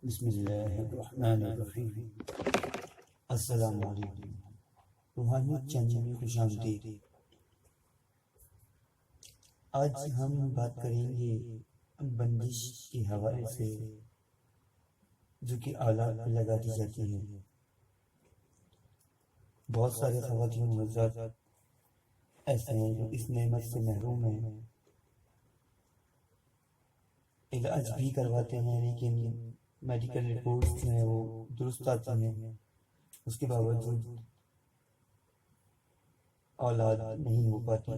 بسم اللہ الرحمن الرحیم۔ السلام علیکم۔ روحانی چینل میں خوش آمدید۔ آج ہم بات کریں گے بندش کے حوالے سے، جو کہ آلات پہ لگا دی جاتی ہے۔ بہت سارے خواتین و حضرات ایسے ہیں جو اس نعمت سے محروم ہیں، علاج بھی کرواتے ہیں لیکن میڈیکل رپورٹس جو ہیں وہ درست آتی ہیں، اس کے باوجود اولاد نہیں ہو پاتی۔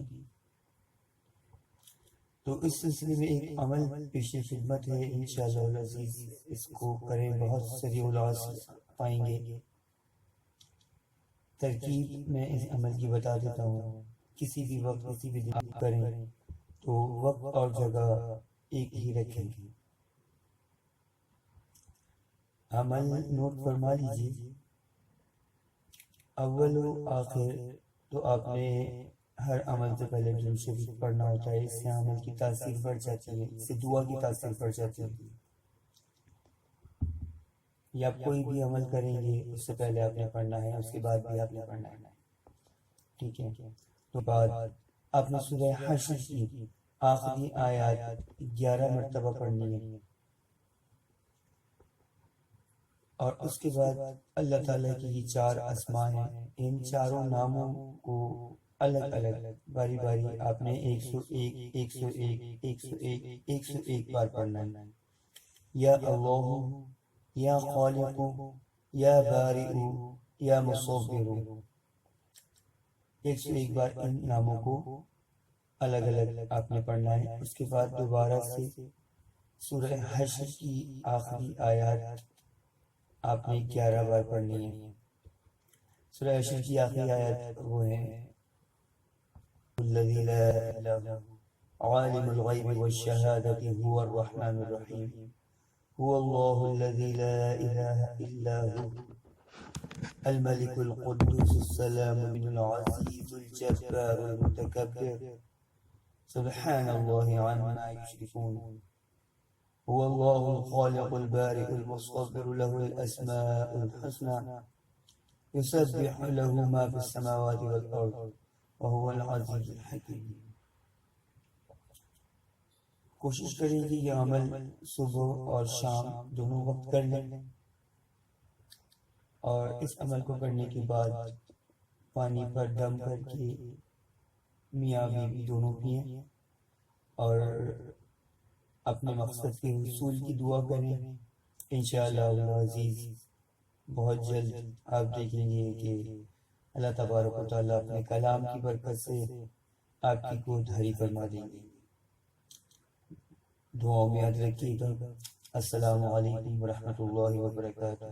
تو اس سلسلے میں ایک عمل پیش خدمت ہے، انشاءاللہ العزیز اس کو کریں، بہت ساری اولاد پائیں گے۔ ترکیب میں اس عمل کی بتا دیتا ہوں، کسی بھی وقت کسی بھی دن کریں تو وقت اور جگہ ایک ہی رکھیں۔ عمل نوٹ فرما لیجیے۔ اول و آخر تو آپ نے ہر عمل سے پہلے درود شریف پڑھنا ہوتا ہے، اس سے عمل کی تاثیر بڑھ جاتی ہے، اس سے دعا کی تاثیر بڑھ جاتی ہے۔ یا کوئی بھی عمل کریں گے اس سے پہلے آپ نے پڑھنا ہے، اس کے بعد بھی آپ نے پڑھنا ہے، ٹھیک ہے۔ تو بعد آپ نے سورہ حشر کی آخری آیات 11 مرتبہ پڑھنی ہے، اور اس کے بعد اللہ تعالیٰ کی یہ 4 اسماء ہیں، ان چاروں ناموں کو الگ الگ باری باری آپ نے 101 101 101 101 بار پڑھنا ہے۔ یا اللہ، یا خالق، یا بارئ، یا مصور، 101 بار ان ناموں کو الگ الگ آپ نے پڑھنا ہے۔ اس کے بعد دوبارہ سے سورہ حشر کی آخری آیات آپ نے 11 بار پڑھنی ہے۔ سورہ حشر کی آخری آیات وہ ہیں، الذی لا الہ عالم الغیب والشہادۃ هو الرحمن الرحیم هو اللہ الذی لا الہ الا هو الملک القدوس السلام العزیز الجبار المتکبر سبحان اللہ عما یشرکون هو الله الخالق البارئ المصور له الأسماء الحسنى يسبح له ما في السماوات والأرض وهو العزيز الحكيم۔ کوشش کریں کہ یہ عمل صبح اور شام دونوں وقت کر لیں، اور اس عمل کو کرنے کے بعد پانی پر دم کر کے میاں بیوی دونوں پئیں، اور اپنے مقصد کے حصول کی دعا کریں۔ انشاءاللہ العزیز بہت جلد آپ دیکھیں گے کہ اللہ تبارک و تعالیٰ اپنے کلام کی برکت سے آپ کی گود ہری فرما دیں گے۔ دعاؤں میں یاد رکھیے گا۔ السلام علیکم ورحمۃ اللہ وبرکاتہ۔